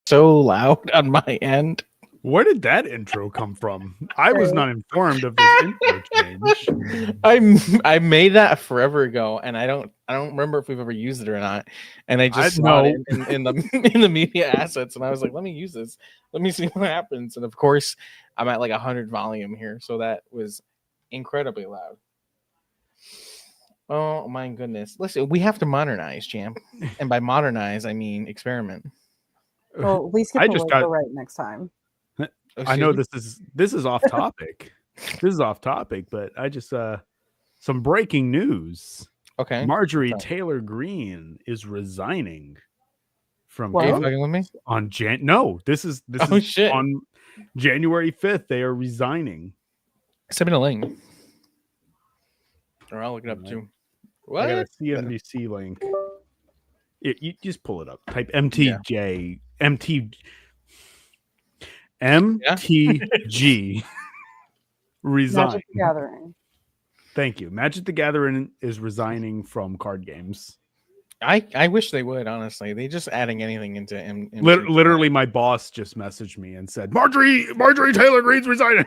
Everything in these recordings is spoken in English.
so loud on my end. Where did that intro come from? I was not informed of this intro change. I made that forever ago, and I don't remember if we've ever used it or not. And I just saw it in the in the media assets, and I was like, let me use this. Let me see what happens. And of course, I'm at like 100 volume here, so that was incredibly loud. Oh my goodness! Listen, we have to modernize, champ, and by modernize I mean experiment. Well, at least get the logo right next time. I know this is off topic. This is off topic, but I just some breaking news. Okay, Marjorie Taylor Greene is resigning from on this is on January 5th. They are resigning. Send me the link, or I'll look it up too. What? I got a CNBC link. You just pull it up. Type MTG. MTG resign. Magic the Gathering. Thank you. Magic the Gathering is resigning from card games. I wish they would, honestly. They just adding anything into literally my boss just messaged me and said Marjorie Taylor Greene's resigning.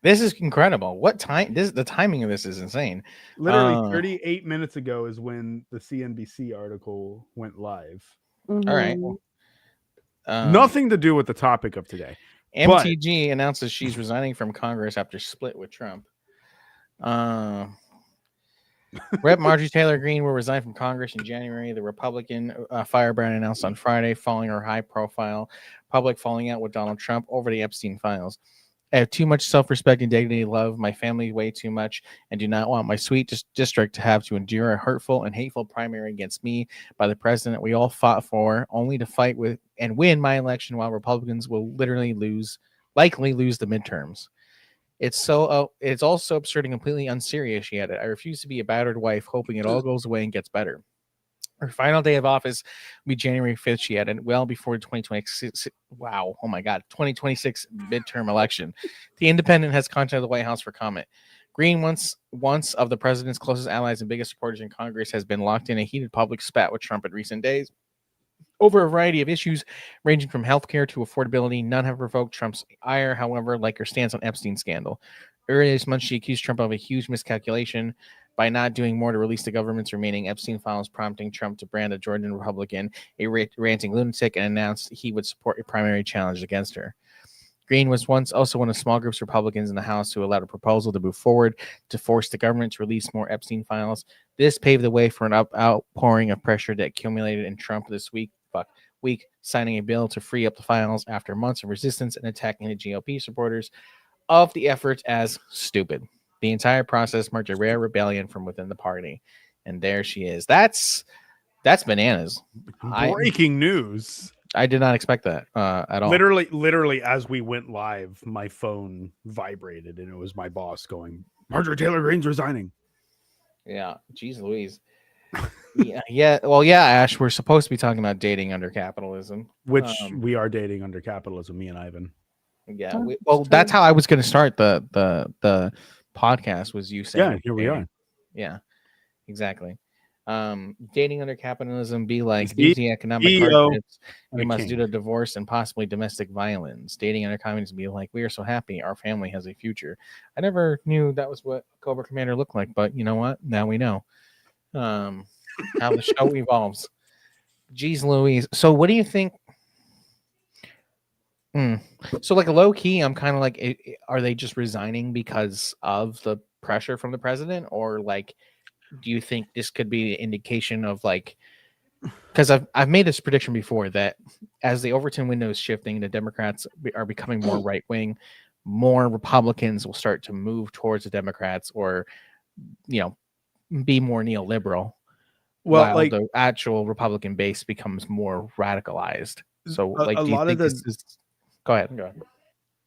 This is incredible. What time the timing of this is insane. Literally 38 minutes ago is when the CNBC article went live. Mm-hmm. All right. Nothing to do with the topic of today. MTG announces she's resigning from Congress after split with Trump. Rep. Marjorie Taylor Greene will resign from Congress in January. The Republican firebrand announced on Friday, following her high-profile public falling out with Donald Trump over the Epstein files. I have too much self-respect and dignity, love my family way too much, and do not want my sweet district to have to endure a hurtful and hateful primary against me by the president we all fought for, only to fight with and win my election, while Republicans will likely lose the midterms. It's all so absurd and completely unserious, she added. I refuse to be a battered wife, hoping it all goes away and gets better. Her final day of office will be January 5th, she added, well before the 2026. Wow, oh my God, 2026 midterm election. The Independent has contacted the White House for comment. Greene, once of the president's closest allies and biggest supporters in Congress, has been locked in a heated public spat with Trump in recent days over a variety of issues ranging from healthcare to affordability. None have provoked Trump's ire, however, like her stance on Epstein scandal. Earlier this month, she accused Trump of a huge miscalculation by not doing more to release the government's remaining Epstein files, prompting Trump to brand a Georgian Republican a ranting lunatic and announced he would support a primary challenge against her. Greene was once also one of small groups of Republicans in the House who allowed a proposal to move forward to force the government to release more Epstein files. This paved the way for an outpouring of pressure that accumulated in Trump this week, signing a bill to free up the files after months of resistance and attacking the GOP supporters of the effort as stupid. The entire process marked a rare rebellion from within the party. And there she is. That's bananas. Breaking news. I did not expect that at all. Literally, as we went live, my phone vibrated and it was my boss going, Marjorie Taylor Greene's resigning. Yeah. Jeez Louise. Yeah. Well, yeah, Ash, we're supposed to be talking about dating under capitalism. Which we are dating under capitalism, me and Ivan. Yeah. That's how I was going to start the podcast, was you saying. Yeah, here we are. Yeah, exactly. Dating under capitalism be like the economic hardships we must do to divorce and possibly domestic violence. Dating under communism be like, we are so happy our family has a future. I never knew that was what Cobra Commander looked like, but you know what? Now we know how the show evolves. Jeez Louise. So what do you think? So like low key, I'm kind of like, are they just resigning because of the pressure from the president, or like, do you think this could be an indication of like, because I've made this prediction before that as the Overton window is shifting, the Democrats are becoming more right wing, more Republicans will start to move towards the Democrats, or be more neoliberal. Well, while like the actual Republican base becomes more radicalized. So like, a lot of the. Go ahead.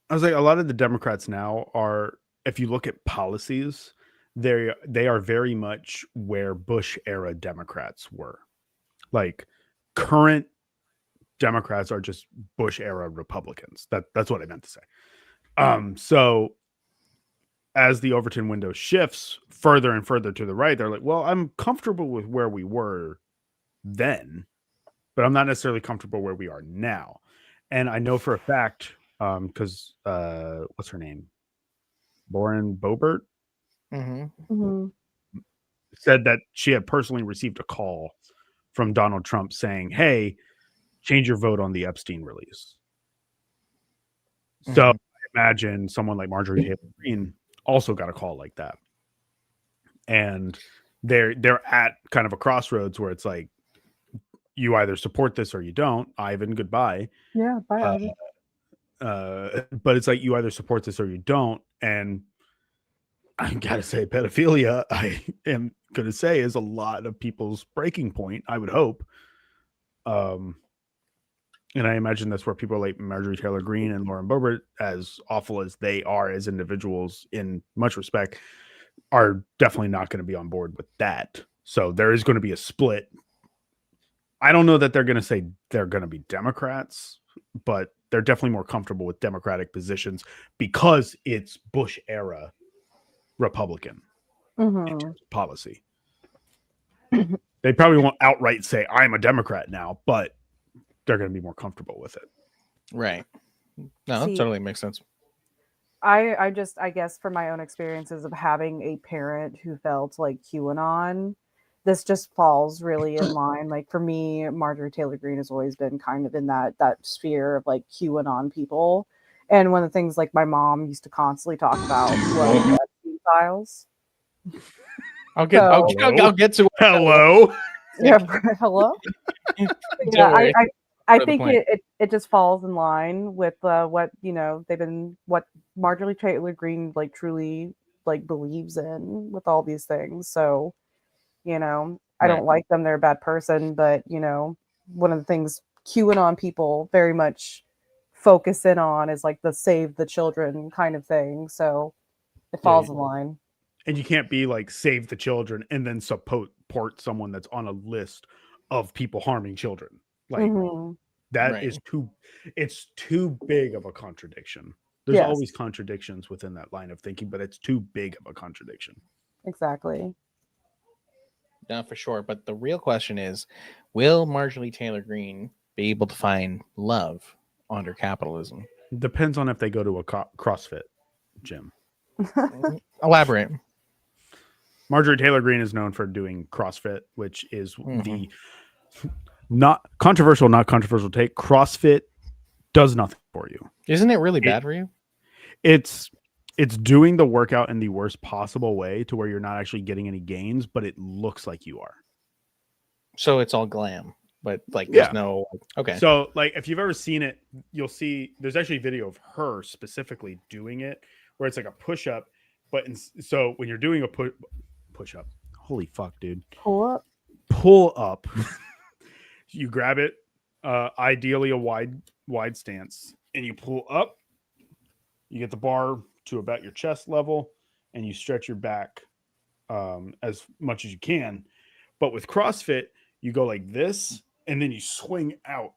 I was like, a lot of the Democrats now are, if you look at policies, they are very much where Bush era Democrats were. Like current Democrats are just Bush era Republicans. That's what I meant to say. So as the Overton window shifts further and further to the right, they're like, well, I'm comfortable with where we were then, but I'm not necessarily comfortable where we are now. And I know for a fact, because what's her name? Lauren Boebert said that she had personally received a call from Donald Trump saying, "Hey, change your vote on the Epstein release." So I imagine someone like Marjorie Taylor Greene also got a call like that. And they're at kind of a crossroads where it's like, you either support this or you don't. Ivan, goodbye. Yeah, bye, Ivan. But it's like you either support this or you don't. And I gotta say, pedophilia, I am gonna say, is a lot of people's breaking point, I would hope. And I imagine that's where people like Marjorie Taylor Greene and Lauren Boebert, as awful as they are as individuals in much respect, are definitely not going to be on board with that. So there is going to be a split. I don't know that they're going to say they're going to be Democrats, but they're definitely more comfortable with Democratic positions because it's Bush era Republican in terms of policy. They probably won't outright say I'm a Democrat now, but they're going to be more comfortable with it. Right. No, that totally makes sense. I guess from my own experiences of having a parent who felt like QAnon, this just falls really in line. Like for me, Marjorie Taylor Greene has always been kind of in that sphere of like QAnon people. And one of the things like my mom used to constantly talk about was the Epstein files. I'll get to hello. Yeah, hello. Yeah, I think it just falls in line with what what Marjorie Taylor Greene like truly like believes in with all these things. So, I don't like them; they're a bad person. But one of the things QAnon people very much focus in on is like the save the children kind of thing. So it falls in line. And you can't be like save the children and then support someone that's on a list of people harming children. Like that is it's too big of a contradiction. There's always contradictions within that line of thinking, but it's too big of a contradiction. Exactly. Yeah, for sure. But the real question is, will Marjorie Taylor Greene be able to find love under capitalism? Depends on if they go to a CrossFit gym. Elaborate. Marjorie Taylor Greene is known for doing CrossFit, which is the not controversial take. CrossFit does nothing for you. Isn't it really bad for you? It's doing the workout in the worst possible way to where you're not actually getting any gains, but it looks like you are. So it's all glam, but like there's no okay. So like if you've ever seen it, you'll see there's actually a video of her specifically doing it where it's like a push-up, but so when you're doing a push-up, holy fuck, dude. Pull up. You grab it, ideally a wide stance, and you pull up. You get the bar to about your chest level, and you stretch your back as much as you can. But with CrossFit, you go like this, and then you swing out,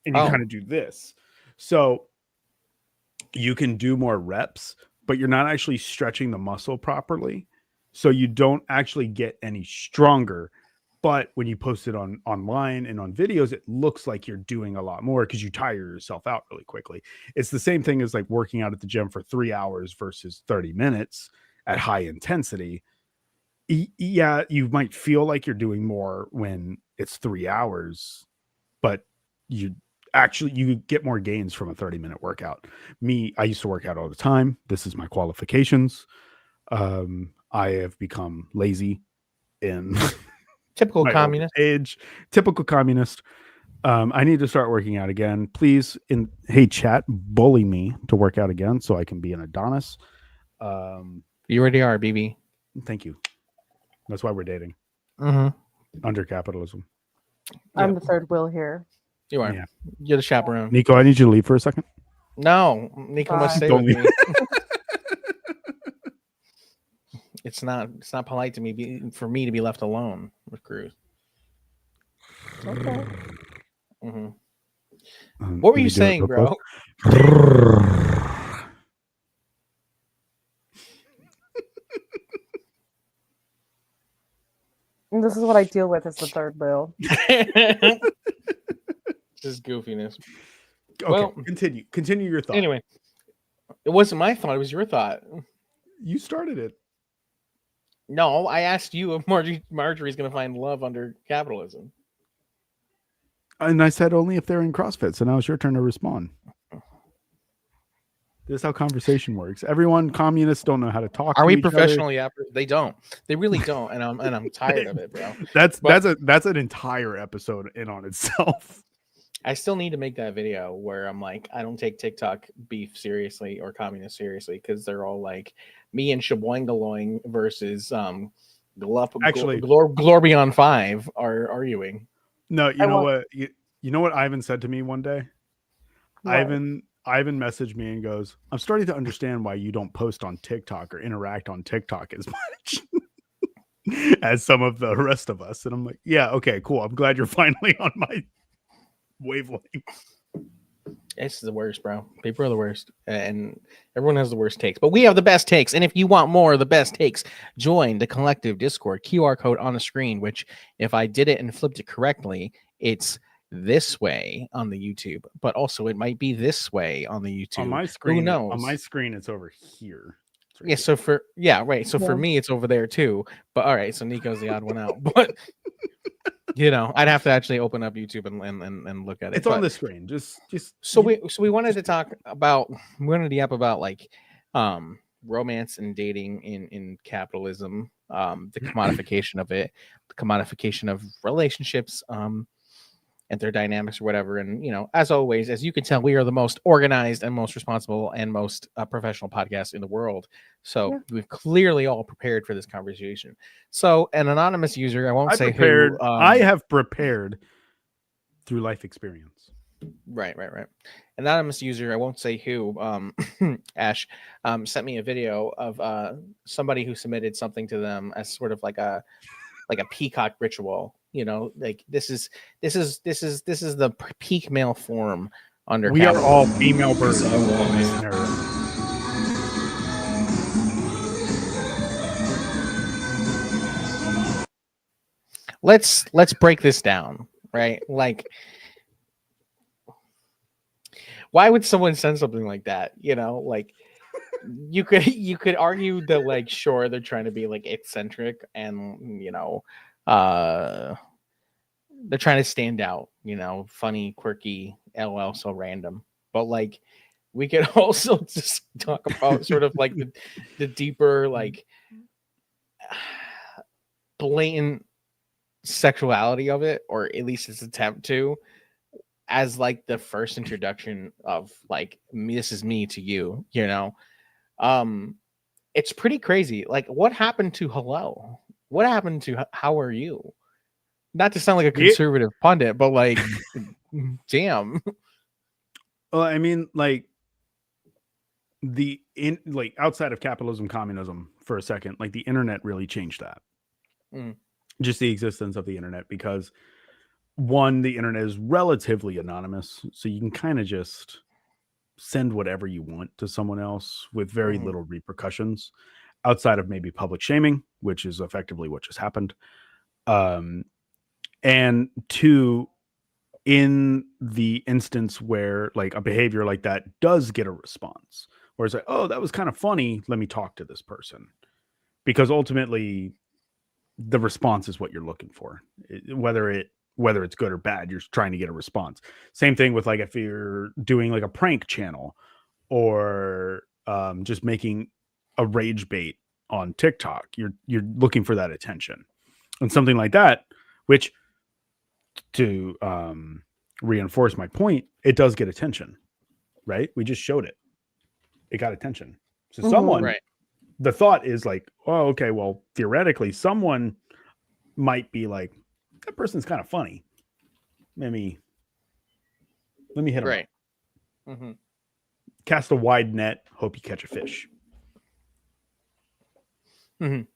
and you kind of do this. So you can do more reps, but you're not actually stretching the muscle properly. So you don't actually get any stronger. But when you post it online and on videos, it looks like you're doing a lot more because you tire yourself out really quickly. It's the same thing as like working out at the gym for 3 hours versus 30 minutes at high intensity. Yeah, you might feel like you're doing more when it's 3 hours, but you get more gains from a 30-minute workout. I used to work out all the time. This is my qualifications. I have become lazy in typical communist age. Typical communist. I need to start working out again. Please, hey chat, bully me to work out again so I can be an Adonis. You already are, BB. Thank you. That's why we're dating. Under capitalism. I'm the third wheel here. You are. Yeah. You're the chaperone. Nico, I need you to leave for a second. No, Nico must stay with me. It's not polite to for me to be left alone with Cruz. Okay. What were you saying, bro? This is what I deal with as the third wheel. Just goofiness. Okay, Well, continue your thought. Anyway, it wasn't my thought; it was your thought. You started it. No, I asked you if Marjorie's going to find love under capitalism. And I said only if they're in CrossFit. So now it's your turn to respond. This is how conversation works. Everyone, communists don't know how to talk. Are to we each professionally? They don't. They really don't. And I'm tired of it, bro. That's an entire episode in on itself. I still need to make that video where I'm like, I don't take TikTok beef seriously or communists seriously because they're all like me and Shaboingaloing versus Actually, Glorbion 5 are arguing. No, you know what? You know what Ivan said to me one day? What? Ivan messaged me and goes, I'm starting to understand why you don't post on TikTok or interact on TikTok as much as some of the rest of us. And I'm like, yeah, okay, cool. I'm glad you're finally on my wavelength. It's the worst, bro. People are the worst, and everyone has the worst takes, but we have the best takes. And if you want more of the best takes, join the collective Discord. QR code on the screen, which if I did it and flipped it correctly, it's this way on the YouTube, but also it might be this way on the YouTube. On my screen, who knows? On my screen, it's over here. Right here. So for for me, it's over there too. But all right, so Nico's the odd one out, but. You know, I'd have to actually open up YouTube and look at it. It's on the screen. We wanted to talk about like romance and dating in capitalism, the commodification of it, the commodification of relationships, and their dynamics or whatever. And you know, as always, as you can tell, we are the most organized and most responsible and most professional podcast in the world. So we've clearly all prepared for this conversation. So an anonymous user, I won't say who. I have prepared through life experience. Right. Anonymous user, I won't say who. Ash sent me a video of somebody who submitted something to them as sort of like a peacock ritual. You know, like this is the peak male form under. We are all female birds. Let's break this down, right? Like, why would someone send something like that? You know, like you could argue that like sure they're trying to be like eccentric and you know. They're trying to stand out, you know, funny, quirky, LOL, so random. But like, we could also just talk about sort of like the deeper, like, blatant sexuality of it, or at least its attempt to, as like the first introduction of like, this is me to you, you know. It's pretty crazy. Like, what happened to hello? What happened to how are you? Not to sound like a conservative pundit, but like, damn. Well, I mean, like outside of capitalism, communism for a second, like the internet really changed that. Just the existence of the internet, because one, the internet is relatively anonymous, so you can kind of just send whatever you want to someone else with very little repercussions, outside of maybe public shaming, which is effectively what just happened. And two, in the instance where like a behavior like that does get a response, where it's like, oh, that was kind of funny, let me talk to this person, because ultimately the response is what you're looking for. Whether it's good or bad, you're trying to get a response. Same thing with like if you're doing like a prank channel or just making a rage bait on TikTok, you're looking for that attention. And something like that, which to reinforce my point, it does get attention, right? We just showed it. It got attention. So someone, right. The thought is like, oh, okay, well, theoretically, someone might be like, that person's kind of funny. Let me hit him. Right. Cast a wide net, hope you catch a fish. And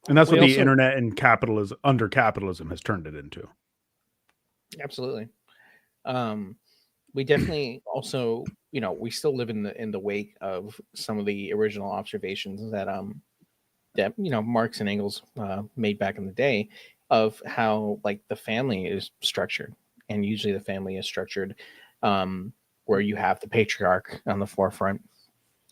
that's what the internet and capitalism, under capitalism, has turned it into. Absolutely. We definitely also, you know, we still live in the wake of some of the original observations that you know, Marx and Engels made back in the day of how like the family is structured, and usually the family is structured where you have the patriarch on the forefront,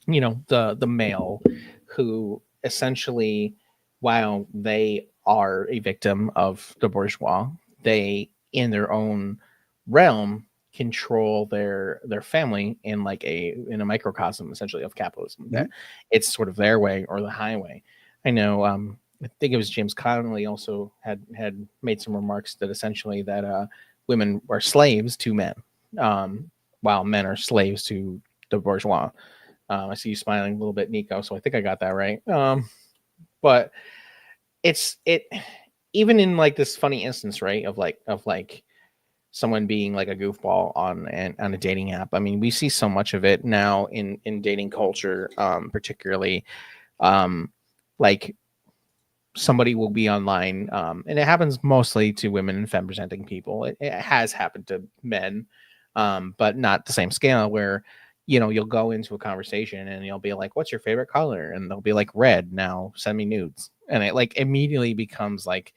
you know, the male who essentially, while they are a victim of the bourgeois, they in their own realm control their family in like in a microcosm essentially of capitalism, that it's sort of their way or the highway. I know I think it was James Connolly also had made some remarks that essentially that women are slaves to men, while men are slaves to the bourgeois. I see you smiling a little bit, Nico, so I think I got that right. But it even in like this funny instance, right, of like someone being like a goofball on a dating app. I mean, we see so much of it now in dating culture, particularly like somebody will be online, and it happens mostly to women and femme presenting people. It has happened to men, but not the same scale, where you know you'll go into a conversation and you'll be like, what's your favorite color? And they'll be like, red. Now send me nudes. And it like immediately becomes like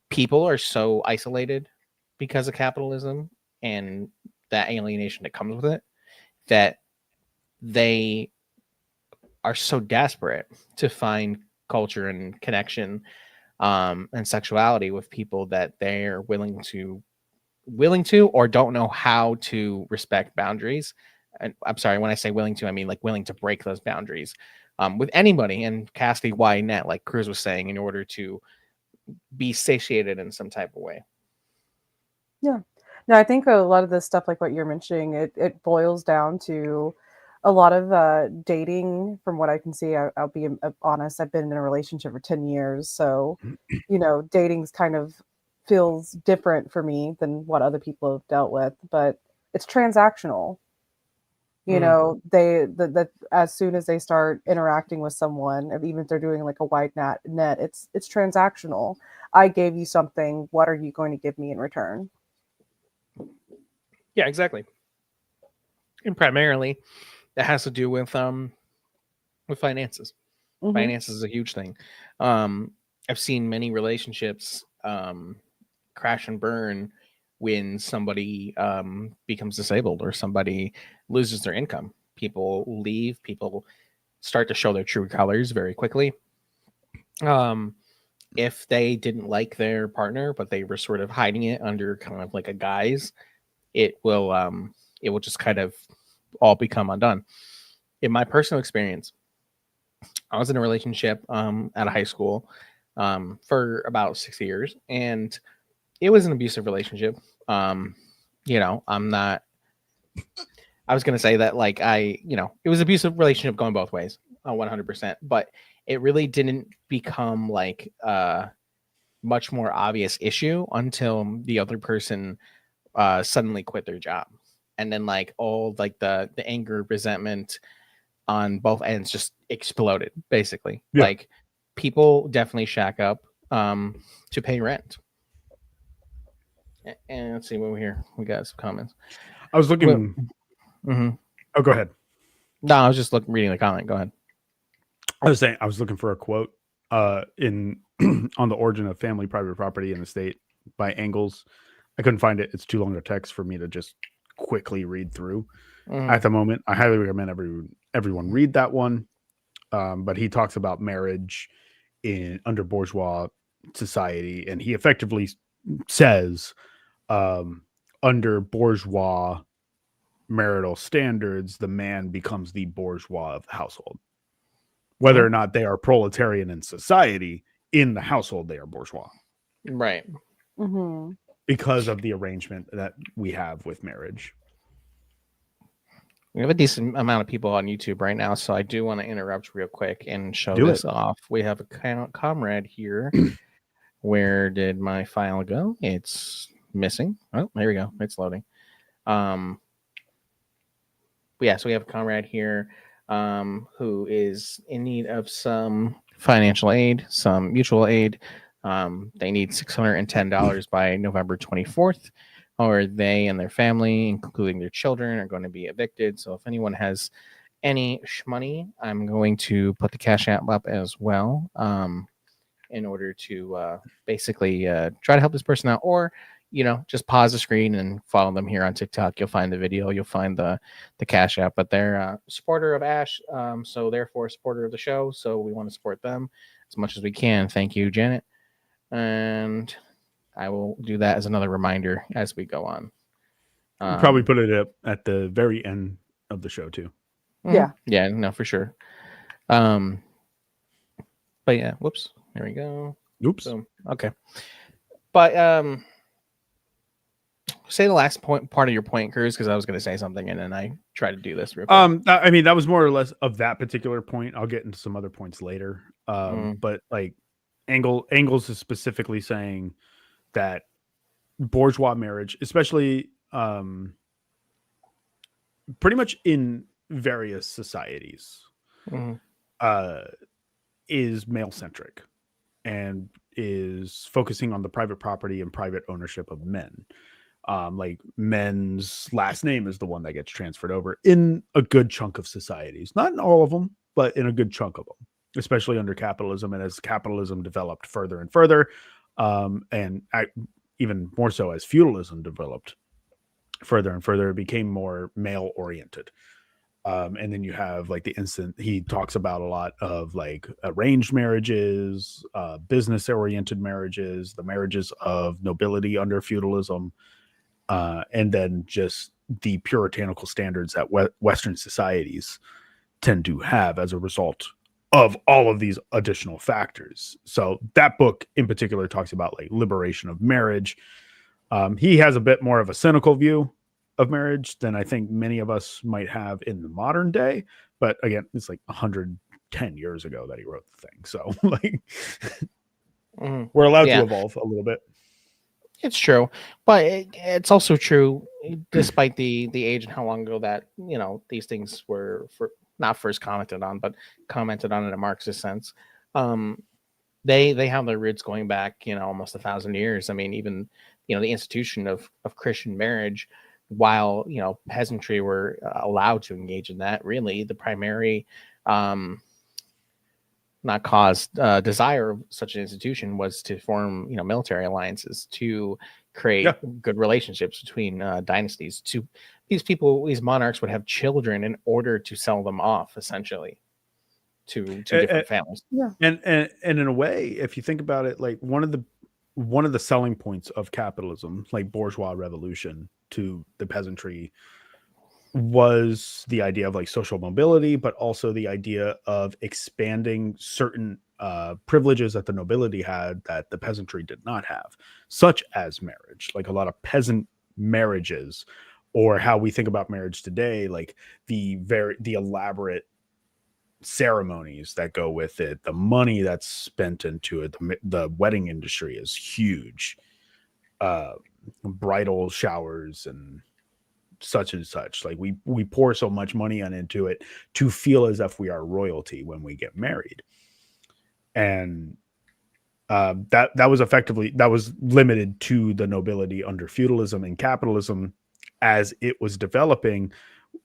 people are so isolated because of capitalism and that alienation that comes with it, that they are so desperate to find culture and connection, and sexuality with people, that they're willing to or don't know how to respect boundaries. And I'm sorry, when I say willing to, I mean like willing to break those boundaries, with anybody, and cast a wide net, like Cruz was saying, in order to be satiated in some type of way. Yeah. No, I think a lot of this stuff, like what you're mentioning, it boils down to a lot of dating. From what I can see, I'll be honest, I've been in a relationship for 10 years. So, you know, dating's kind of feels different for me than what other people have dealt with, but it's transactional. You know, that as soon as they start interacting with someone, even if they're doing like a wide net, it's transactional. I gave you something. What are you going to give me in return? Yeah, exactly. And primarily that has to do with finances. Finances is a huge thing. I've seen many relationships crash and burn when somebody becomes disabled or somebody loses their income. People leave, people start to show their true colors very quickly. If they didn't like their partner, but they were sort of hiding it under kind of like a guise, it will just kind of all become undone. In my personal experience, I was in a relationship at a high school for about 6 years, and it was an abusive relationship. You know, I was going to say that like it was an abusive relationship going both ways, 100%, but it really didn't become like a much more obvious issue until the other person suddenly quit their job. And then like all like the anger, resentment on both ends just exploded, basically. Yeah. Like people definitely shack up to pay rent. And let's see what we hear. We got some comments. I was looking. Oh, go ahead. No, I was just reading the comment. Go ahead. I was saying I was looking for a quote in on the origin of family private property in the state by Engels. I couldn't find it. It's too long a text for me to just quickly read through at the moment. I highly recommend everyone read that one. But he talks about marriage under bourgeois society, and he effectively says under bourgeois marital standards, the man becomes the bourgeois of the household. Whether or not they are proletarian in society, in the household they are bourgeois. Right. Because of the arrangement that we have with marriage. We have a decent amount of people on YouTube right now, so I do want to interrupt real quick and show this off. We have a comrade here. Where did my file go? It's missing. Oh, there we go. It's loading. Yeah, so we have a comrade here who is in need of some financial aid, some mutual aid. They need $610 by November 24th, or they and their family, including their children, are going to be evicted. So if anyone has any money, I'm going to put the Cash App up as well, in order to basically try to help this person out. Or just pause the screen and follow them here on TikTok. You'll find the video. You'll find the Cash App. But they're a supporter of Ash, so therefore a supporter of the show. So we want to support them as much as we can. Thank you, Janet. And I will do that as another reminder as we go on. Probably put it up at the very end of the show too. Yeah. Yeah, no, for sure. But yeah, whoops. There we go. Oops. Boom. Okay. But say the last part of your point, Cruz, because I was going to say something and then I tried to do this real quick. I mean, that was more or less of that particular point. I'll get into some other points later. But like Engels is specifically saying that bourgeois marriage, especially pretty much in various societies, is male centric and is focusing on the private property and private ownership of men. Like men's last name is the one that gets transferred over in a good chunk of societies, not in all of them, but in a good chunk of them, especially under capitalism. And as capitalism developed further and further, even more so as feudalism developed further and further, it became more male oriented. And then you have like he talks about a lot of like arranged marriages, business oriented marriages, the marriages of nobility under feudalism, and then just the puritanical standards that Western societies tend to have as a result of all of these additional factors. So that book in particular talks about like liberation of marriage. He has a bit more of a cynical view of marriage than I think many of us might have in the modern day. But again, it's like 110 years ago that he wrote the thing. So like we're allowed to evolve a little bit. It's true, but it's also true, despite the age and how long ago that these things were not first commented on, but commented on in a Marxist sense. They have their roots going back, almost 1,000 years. I mean, even the institution of Christian marriage, while peasantry were allowed to engage in that, really the primary desire of such an institution was to form military alliances to create good relationships between dynasties. These monarchs would have children in order to sell them off, essentially, to different families. Yeah, and in a way, if you think about it, like one of the selling points of capitalism, like bourgeois revolution to the peasantry, was the idea of like social mobility, but also the idea of expanding certain privileges that the nobility had that the peasantry did not have, such as marriage. Like a lot of peasant marriages, or how we think about marriage today, like the elaborate ceremonies that go with it, the money that's spent into it. The wedding industry is huge. Bridal showers and such, like we pour so much money into it to feel as if we are royalty when we get married. And that was limited to the nobility under feudalism, and capitalism, as it was developing,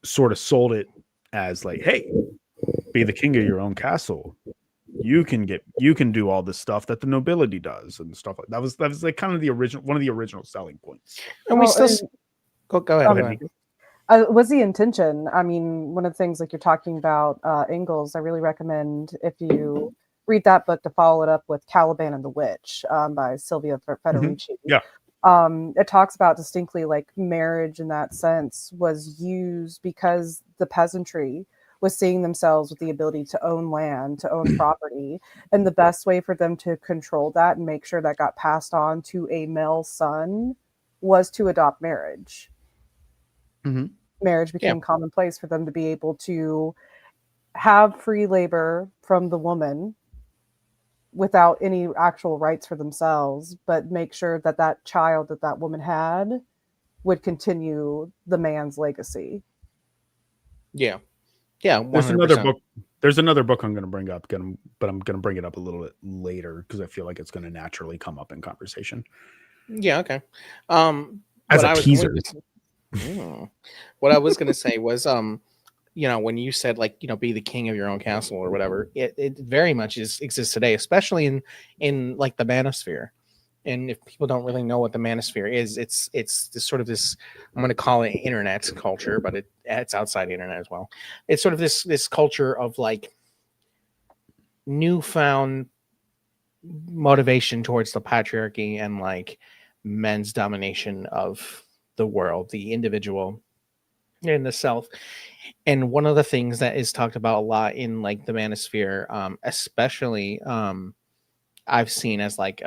sort of sold it as like, hey, be the king of your own castle. You can do all this stuff that the nobility does and stuff like that. Was like kind of one of the original selling points. And we still go ahead. Was the intention? I mean, one of the things like you're talking about, Engels, I really recommend if you read that book to follow it up with Caliban and the Witch by Silvia Federici. Yeah. It talks about distinctly like marriage in that sense was used because the peasantry was seeing themselves with the ability to own land, to own property. And the best way for them to control that and make sure that got passed on to a male son was to adopt marriage. Mm-hmm. Marriage became commonplace for them to be able to have free labor from the woman without any actual rights for themselves, but make sure that that child that woman had would continue the man's legacy. Yeah. Yeah. 100%. There's another book I'm going to bring up, but I'm going to bring it up a little bit later because I feel like it's going to naturally come up in conversation. Yeah. Okay. As a teaser. What I was going to say was, when you said like, be the king of your own castle or whatever, it very much exists today, especially in like the manosphere. And if people don't really know what the manosphere is, it's this sort of this, I'm going to call it internet culture, but it's outside the internet as well. It's sort of this culture of like newfound motivation towards the patriarchy and like men's domination of the world, the individual and the self. And one of the things that is talked about a lot in like the manosphere, especially I've seen as like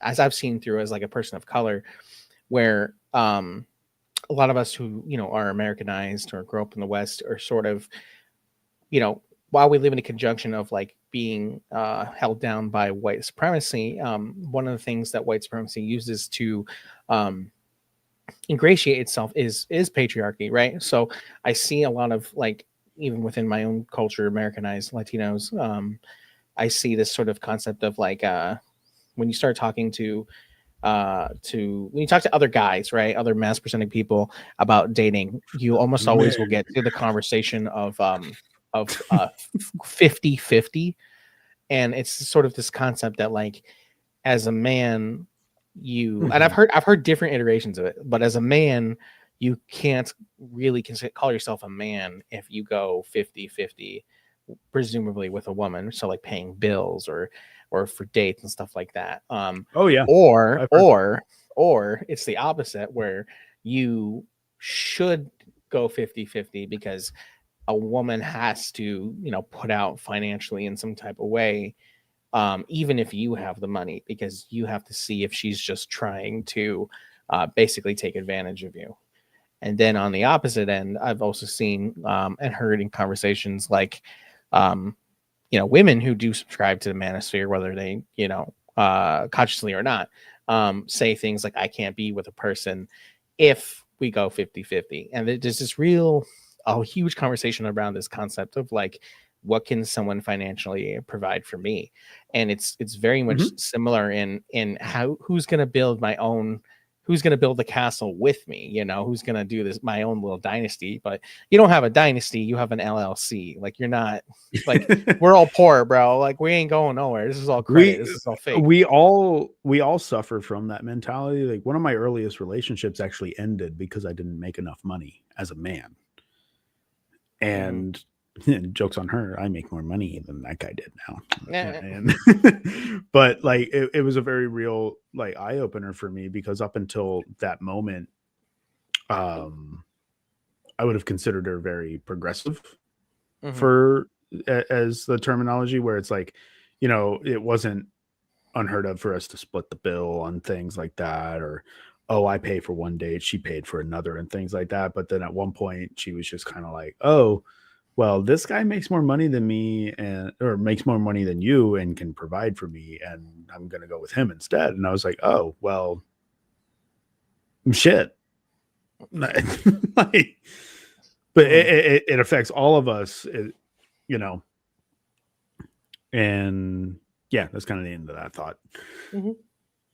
as I've seen through as like a person of color, where a lot of us who, you know, are Americanized or grow up in the West are sort of, you know, while we live in a conjunction of like being held down by white supremacy, one of the things that white supremacy uses to ingratiate itself is patriarchy, right? So I see a lot of like, even within my own culture, Americanized Latinos, I see this sort of concept of like when you start talking to when you talk to other guys, right, other mass presenting people about dating, you almost always will get to the conversation of 50-50. And it's sort of this concept that like as a man, you and I've heard different iterations of it, but as a man, you can't really call yourself a man if you go 50-50, presumably with a woman, so like paying bills or for dates and stuff like that. Oh yeah. Or it's the opposite, where you should go 50-50 because a woman has to, you know, put out financially in some type of way, even if you have the money, because you have to see if she's just trying to basically take advantage of you. And then on the opposite end, I've also seen and heard in conversations like, you know, women who do subscribe to the manosphere, whether they, you know, consciously or not, say things like, I can't be with a person if we go 50-50. And there's this a huge conversation around this concept of like, what can someone financially provide for me? And it's very much similar in who's going to build the castle with me, you know, who's going to do this, my own little dynasty. But you don't have a dynasty, you have an LLC. Like, you're not like, we're all poor, bro. Like, we ain't going nowhere. This is all credit. This is all fake. We all suffer from that mentality. Like, one of my earliest relationships actually ended because I didn't make enough money as a man. And jokes on her, I make more money than that guy did now. And, but like, it was a very real like eye opener for me, because up until that moment, I would have considered her very progressive for as the terminology, where it's like, you know, it wasn't unheard of for us to split the bill on things like that, or oh, I pay for one date, she paid for another, and things like that. But then at one point she was just kind of like, oh, well, this guy makes more money than me, or makes more money than you and can provide for me, and I'm going to go with him instead. And I was like, oh, well, shit. Like, but it affects all of us, you know. And yeah, that's kind of the end of that thought.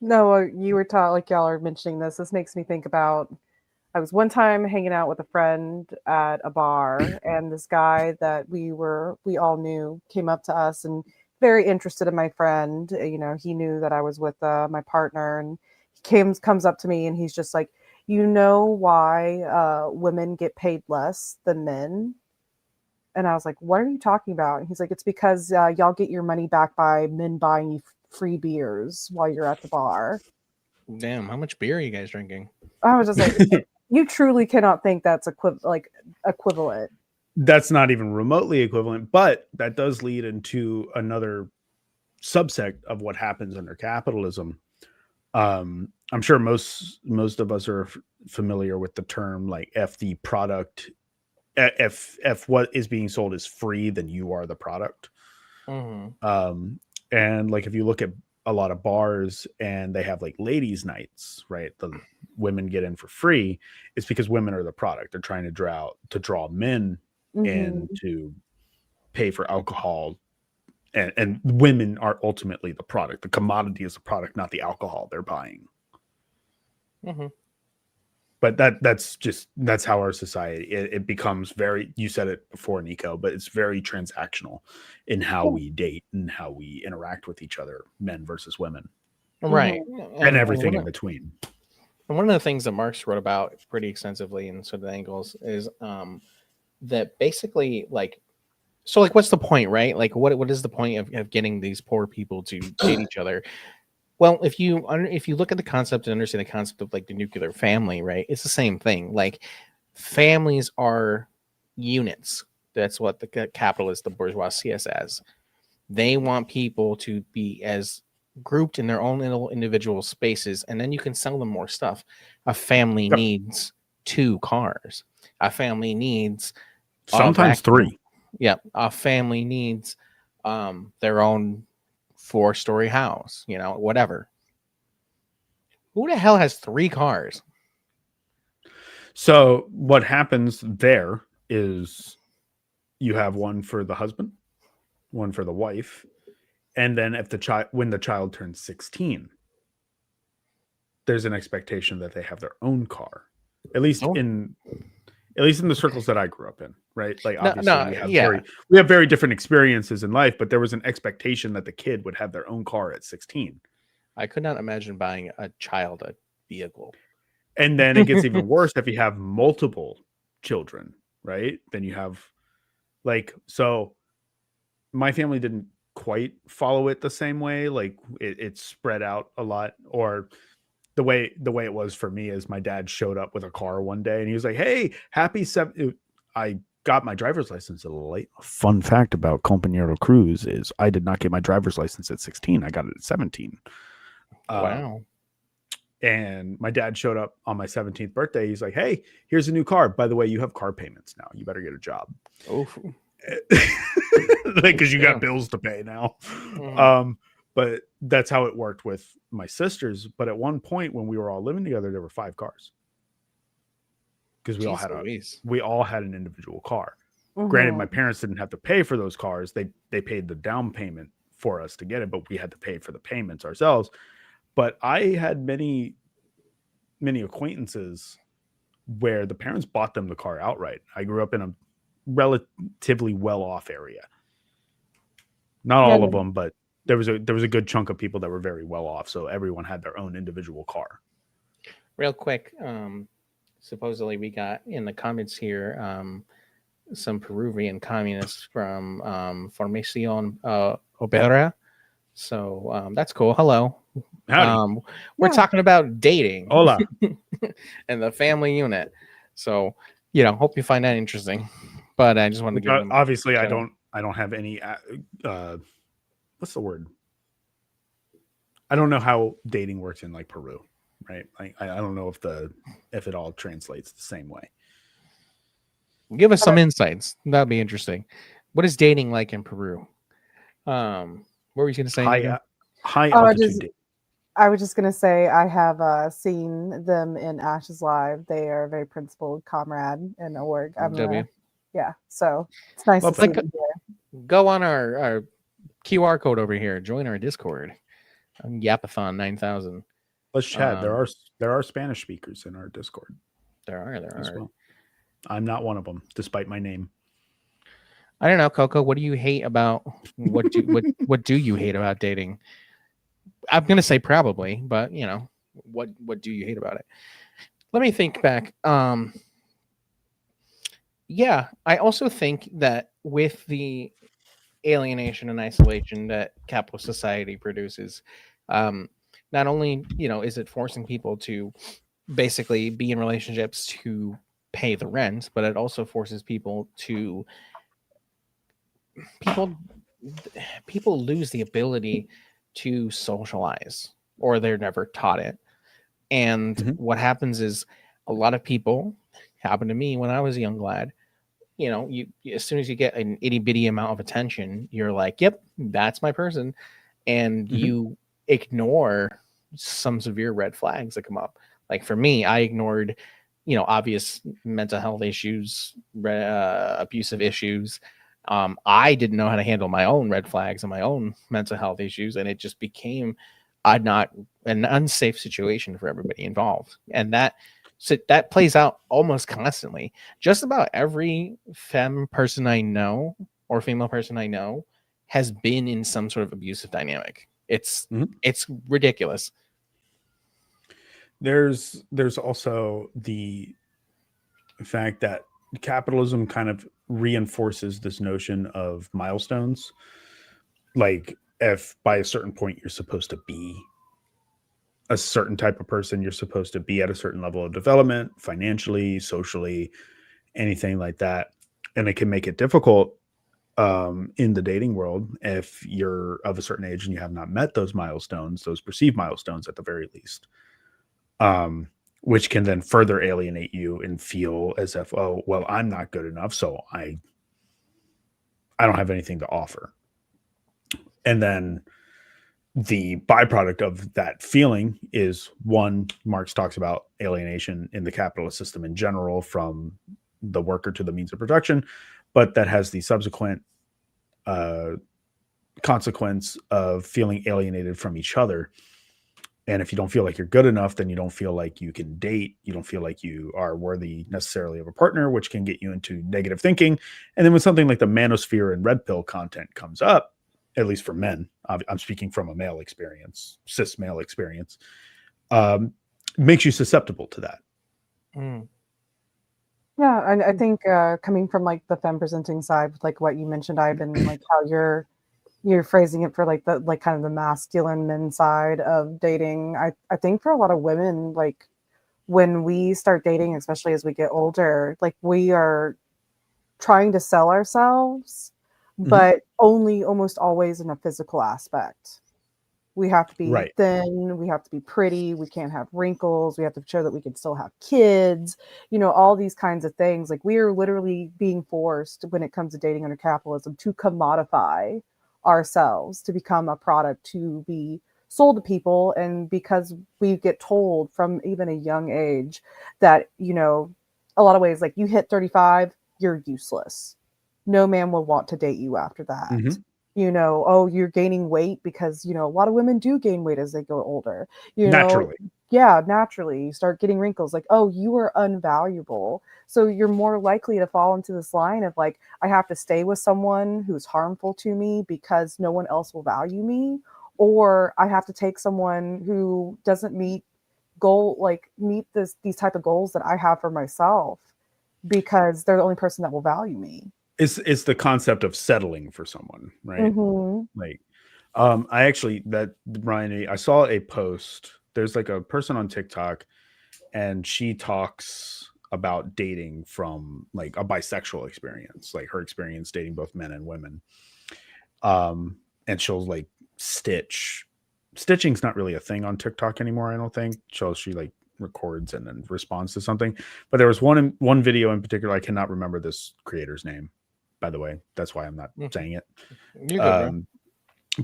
No, you were taught, like, y'all are mentioning this. This makes me think about, I was one time hanging out with a friend at a bar, and this guy that we all knew came up to us and very interested in my friend. You know, he knew that I was with my partner, and he comes up to me and he's just like, you know why women get paid less than men? And I was like, what are you talking about? And he's like, it's because y'all get your money back by men buying you free beers while you're at the bar. Damn, how much beer are you guys drinking? I was just like, you truly cannot think that's equivalent. That's not even remotely equivalent, but that does lead into another subsect of what happens under capitalism. I'm sure most of us are familiar with the term, like, if the product, if what is being sold is free, then you are the product. And like, if you look at a lot of bars and they have like ladies' nights, right? The women get in for free. It's because women are the product. They're trying to draw men in to pay for alcohol, and women are ultimately the product. The commodity is the product, not the alcohol they're buying. But that's how our society, it becomes very, you said it before, Nico, but it's very transactional in how we date and how we interact with each other, men versus women. Right. and everything in between. And one of the things that Marx wrote about pretty extensively in sort of angles is that basically like, so like, what's the point, right? Like, what is the point of getting these poor people to date each other? Well, if you look at the concept and understand the concept of like the nuclear family, right? It's the same thing. Like families are units. That's what the capitalist, the bourgeois see us as. They want people to be as grouped in their own little individual spaces, and then you can sell them more stuff. A family needs 2 cars. A family needs sometimes 3. Yeah, a family needs their own 4-story house, whatever. Who the hell has 3 cars? So what happens there is you have one for the husband, one for the wife, and then if when the child turns 16, there's an expectation that they have their own car. At least in the circles that I grew up in, right? Like obviously we have very different experiences in life, but there was an expectation that the kid would have their own car at 16. I could not imagine buying a child a vehicle. And then it gets even worse if you have multiple children, right? Then you have so my family didn't quite follow it the same way. Like it spread out a lot, or the way it was for me is my dad showed up with a car one day and he was like, "Hey, I got my driver's license a little late." Fun fact about Compañero Cruz is I did not get my driver's license at 16. I got it at 17. Wow. And my dad showed up on my 17th birthday. He's like, "Hey, here's a new car. By the way, you have car payments now. You better get a job." Oh, because you got bills to pay now. But that's how it worked with my sisters. But at one point when we were all living together, there were 5 cars because we all had an individual car. Granted, my parents didn't have to pay for those cars. They paid the down payment for us to get it, but we had to pay for the payments ourselves. But I had many acquaintances where the parents bought them the car outright. I grew up in a relatively well-off area. Not all of them, but there was a good chunk of people that were very well off. So everyone had their own individual car. Real quick, supposedly we got in the comments here some Peruvian communists from Formación Obrera. So that's cool. Hello. We're talking about dating. Hola. And the family unit. So, hope you find that interesting. But I just wanted to give them obviously I don't have any what's the word? I don't know how dating works in like Peru, right? I don't know if it all translates the same way. Give us some insights. That'd be interesting. What is dating like in Peru? What were you going to say? High altitude. I was just going to say I have seen them in Ash's Live. They are a very principled comrade in org. Yeah, so it's nice to see them here. Go on our QR code over here. Join our Discord. Yapathon 9000. Let's chat. There are Spanish speakers in our Discord. There are. Well. I'm not one of them, despite my name. I don't know, Coco. What do you hate about what do you hate about dating? I'm gonna say probably, but what do you hate about it? Let me think back. Yeah, I also think that with the alienation and isolation that capitalist society produces, not only is it forcing people to basically be in relationships to pay the rent, but it also forces people lose the ability to socialize, or they're never taught it. And what happens is a lot of people, happened to me when I was a young lad, you as soon as you get an itty bitty amount of attention, you're like, yep, that's my person. And you ignore some severe red flags that come up. Like for me, I ignored, obvious mental health issues, abusive issues. I didn't know how to handle my own red flags and my own mental health issues. And it just became an unsafe situation for everybody involved. And that plays out almost constantly. Just about every female person I know has been in some sort of abusive dynamic. It's ridiculous. There's also the fact that capitalism kind of reinforces this notion of milestones. Like if by a certain point you're supposed to be a certain type of person, you're supposed to be at a certain level of development, financially, socially, anything like that. And it can make it difficult in the dating world if you're of a certain age and you have not met those milestones, those perceived milestones at the very least, which can then further alienate you and feel as if, oh, well, I'm not good enough, so I don't have anything to offer. And then the byproduct of that feeling is, one, Marx talks about alienation in the capitalist system in general from the worker to the means of production, but that has the subsequent consequence of feeling alienated from each other. And if you don't feel like you're good enough, then you don't feel like you can date. You don't feel like you are worthy necessarily of a partner, which can get you into negative thinking. And then when something like the manosphere and red pill content comes up, at least for men, I'm speaking from a male experience, cis male experience, makes you susceptible to that. Mm. Yeah, and I think coming from like the femme presenting side, like what you mentioned, Ivan, like how you're phrasing it for like the like kind of the masculine men side of dating. I think for a lot of women, like when we start dating, especially as we get older, like we are trying to sell ourselves, but only almost always in a physical aspect. We have to be thin, we have to be pretty, we can't have wrinkles, we have to show that we can still have kids, you know, all these kinds of things. Like we are literally being forced when it comes to dating under capitalism to commodify ourselves, to become a product to be sold to people. And because we get told from even a young age that, you know, a lot of ways, like you hit 35, you're useless. No man will want to date you after that. You know, oh, you're gaining weight because, you know, a lot of women do gain weight as they go older. You know, naturally, you start getting wrinkles. Like, oh, you are unvaluable. So you're more likely to fall into this line of like, I have to stay with someone who's harmful to me because no one else will value me, or I have to take someone who doesn't meet these type of goals that I have for myself because they're the only person that will value me. It's the concept of settling for someone, right? Like, I saw a post. There's like a person on TikTok, and she talks about dating from like a bisexual experience, like her experience dating both men and women. And she'll like stitching's not really a thing on TikTok anymore, I don't think. She like records and then responds to something. But there was one video in particular, I cannot remember this creator's name, by the way. That's why I'm not saying it.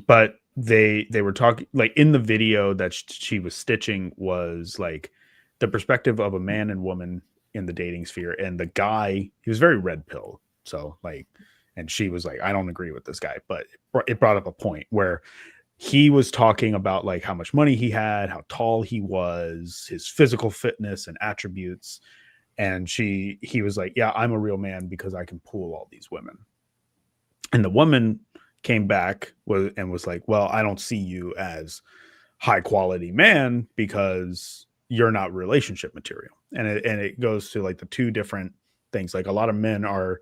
But they were talking, like in the video that she was stitching was like the perspective of a man and woman in the dating sphere, and the guy, he was very red pill. So like, and she was like, I don't agree with this guy, but it brought up a point where he was talking about like how much money he had, how tall he was, his physical fitness and attributes. And he was like, yeah, I'm a real man because I can pull all these women. And the woman came back and was like, well, I don't see you as high quality man because you're not relationship material. And it goes to like the two different things. Like a lot of men are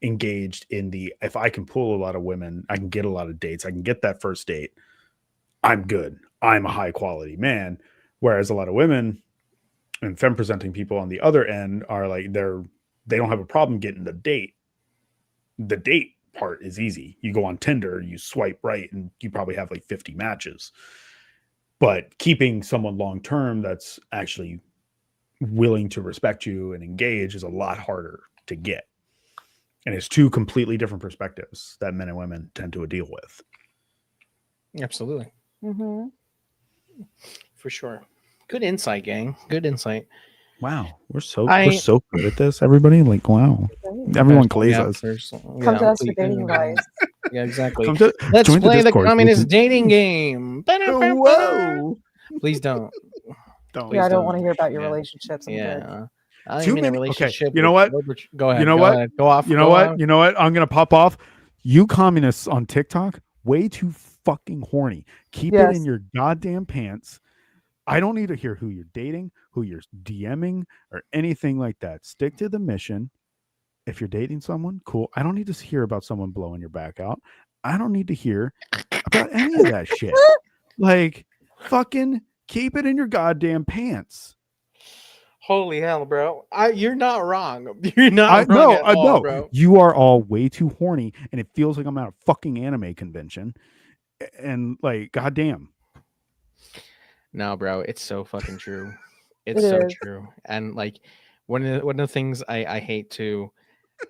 engaged in if I can pull a lot of women, I can get a lot of dates, I can get that first date, I'm good, I'm a high quality man. Whereas a lot of women and femme presenting people on the other end are like, they don't have a problem getting the date. The date part is easy. You go on Tinder, you swipe right, and you probably have like 50 matches. But keeping someone long term that's actually willing to respect you and engage is a lot harder to get. And it's two completely different perspectives that men and women tend to deal with. Absolutely. For sure. Good insight, gang. Good insight. Wow, we're so good at this, everybody. Like, wow, everyone claims us. Come to us for dating advice. Yeah, exactly. Let's play the communist dating game. Whoa! Please don't. Yeah, I don't want to hear about your relationships. Yeah. I don't mean a relationship. Okay. You know what? Go ahead. You know what? Ahead. Go off. You know what? You know what? I'm gonna pop off. You communists on TikTok, way too fucking horny. Keep it in your goddamn pants. I don't need to hear who you're dating, who you're DMing, or anything like that. Stick to the mission. If you're dating someone, cool. I don't need to hear about someone blowing your back out. I don't need to hear about any of that shit. Like, fucking keep it in your goddamn pants. Holy hell, bro! You're not wrong. You're not wrong at all, bro. You are all way too horny, and it feels like I'm at a fucking anime convention. And like, goddamn. No, bro, it's so fucking true. It's so true. And like, one of the things I hate to,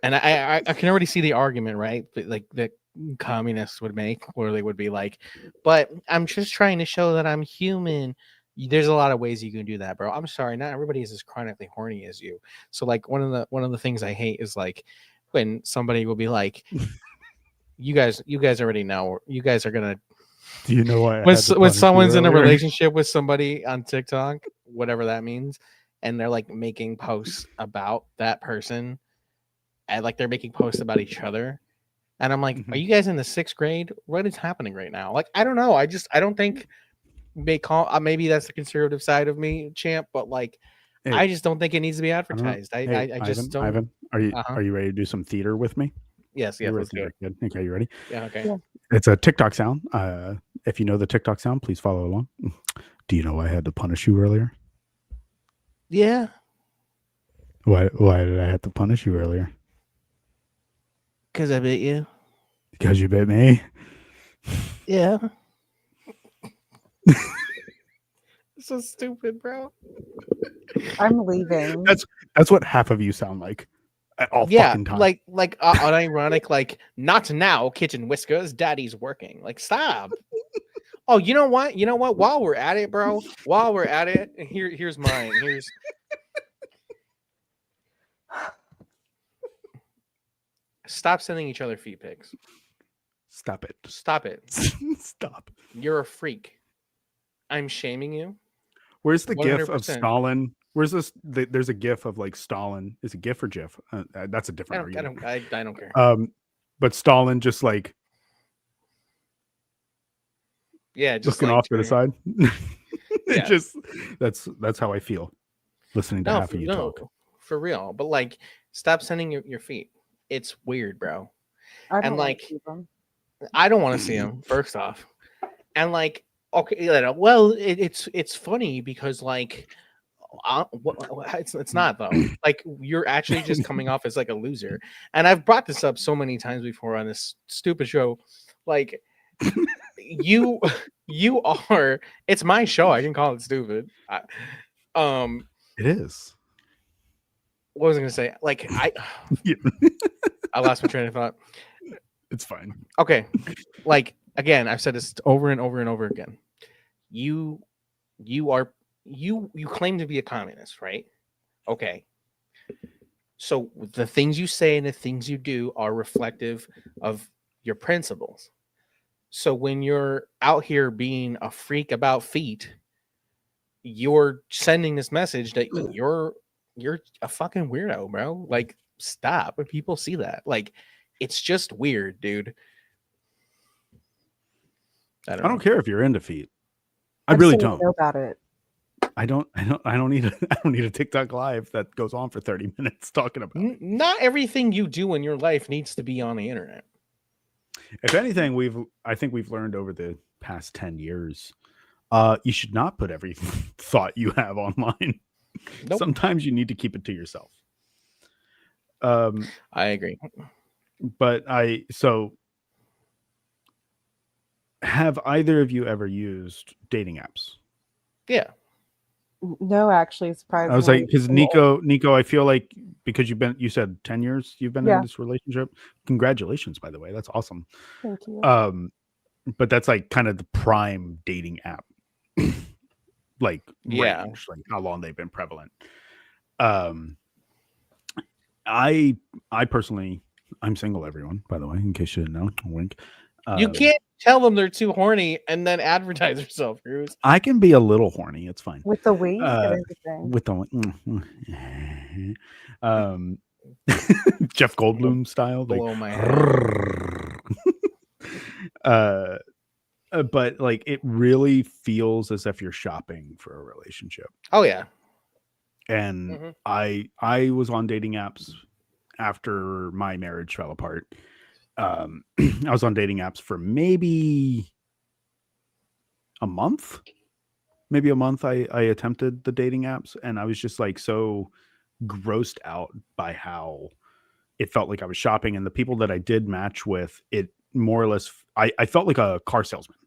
and I can already see the argument, right? But like the communists would make, where they would be like, but I'm just trying to show that I'm human. There's a lot of ways you can do that, bro. I'm sorry, not everybody is as chronically horny as you. So like one of the things I hate is like when somebody will be like, you guys already know, you guys are gonna. Do you know why? When someone's in a relationship with somebody on TikTok, whatever that means, and they're like making posts about that person, and like they're making posts about each other, and I'm like, are you guys in the 6th grade? What is happening right now? Like, I don't know. I don't think they call. Maybe that's the conservative side of me, champ, but like, hey, I just don't think it needs to be advertised. I just don't. Ivan, are you ready to do some theater with me? Yes, let's do it. Okay, you ready? Yeah, okay. Yeah. It's a TikTok sound. If you know the TikTok sound, please follow along. Do you know why I had to punish you earlier? Yeah. Why did I have to punish you earlier? Because I bit you. Because you bit me? Yeah. So stupid, bro. I'm leaving. That's what half of you sound like. All fucking time. like unironic, like not now, kitchen whiskers, daddy's working. Like, stop. Oh, you know what? While we're at it, bro. While we're at it, here's mine. Stop sending each other feet pics. Stop it. Stop it. Stop. You're a freak. I'm shaming you. Where's the 100%. GIF of Stalin? Where's this? There's a GIF of like Stalin. Is it GIF or GIF? That's a different argument. I don't care. But Stalin just like, just looking like off to the side. Yeah. Just that's how I feel listening to half of you talk. For real. But like, stop sending your feet. It's weird, bro. I don't want to see them. First off, and like, okay, well, it's funny because like. It's not though. Like, you're actually just coming off as like a loser, and I've brought this up so many times before on this stupid show. Like, you are. It's my show. I can call it stupid. It is. What was I gonna say? Like, I lost my train of thought. It's fine. Okay, like again, I've said this over and over and over again. You claim to be a communist, right? Okay. So the things you say and the things you do are reflective of your principles. So when you're out here being a freak about feet, you're sending this message that you're a fucking weirdo, bro. Like, stop. When people see that, like, it's just weird, dude. I don't care if you're into feet. I really don't know about it. I don't need a TikTok live that goes on for 30 minutes talking about it. Not everything you do in your life needs to be on the internet. If anything, I think we've learned over the past 10 years, you should not put every thought you have online. Nope. Sometimes you need to keep it to yourself. I agree. But have either of you ever used dating apps? Yeah. No, actually, surprisingly. I was like, because Nico, I feel like because you said 10 years you've been in this relationship. Congratulations, by the way. That's awesome. Thank you. But that's like kind of the prime dating app. Like, range, like how long they've been prevalent. I personally, I'm single, everyone, by the way, in case you didn't know. Wink. You can't tell them they're too horny and then advertise yourself, Cruz. I can be a little horny. It's fine. With the wings and everything. With the Jeff Goldblum style. Blow my head. but like it really feels as if you're shopping for a relationship. Oh yeah. And I was on dating apps after my marriage fell apart. I was on dating apps for maybe a month. Maybe a month I attempted the dating apps, and I was just like so grossed out by how it felt like I was shopping. And the people that I did match with, it more or less, I felt like a car salesman.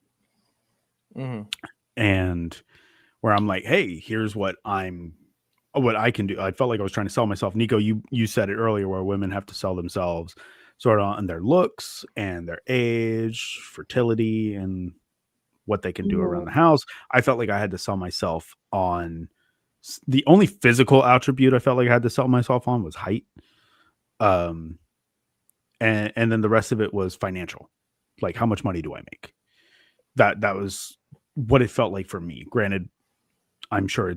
And where I'm like, hey, here's what I can do. I felt like I was trying to sell myself. Nico, you said it earlier, where women have to sell themselves sort of on their looks and their age, fertility, and what they can do around the house. I felt like I had to sell myself on the only physical attribute I felt like I had to sell myself on was height. And then the rest of it was financial. Like, how much money do I make? That was what it felt like for me. Granted, I'm sure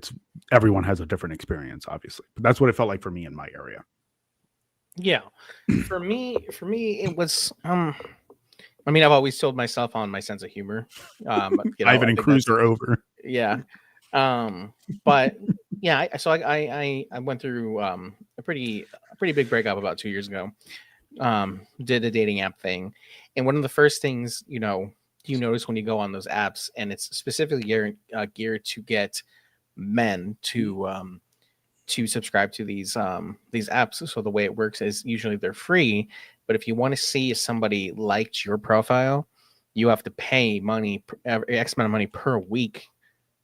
everyone has a different experience, obviously, but that's what it felt like for me in my area. Yeah. For me, it was, I mean, I've always sold myself on my sense of humor. Ivan and Cruz are over. Yeah. But yeah, I went through a pretty big breakup about 2 years ago. Did a dating app thing, and one of the first things you notice when you go on those apps, and it's specifically geared to get men to subscribe to these apps. So the way it works is usually they're free, but if you want to see if somebody liked your profile, you have to pay money, X amount of money per week,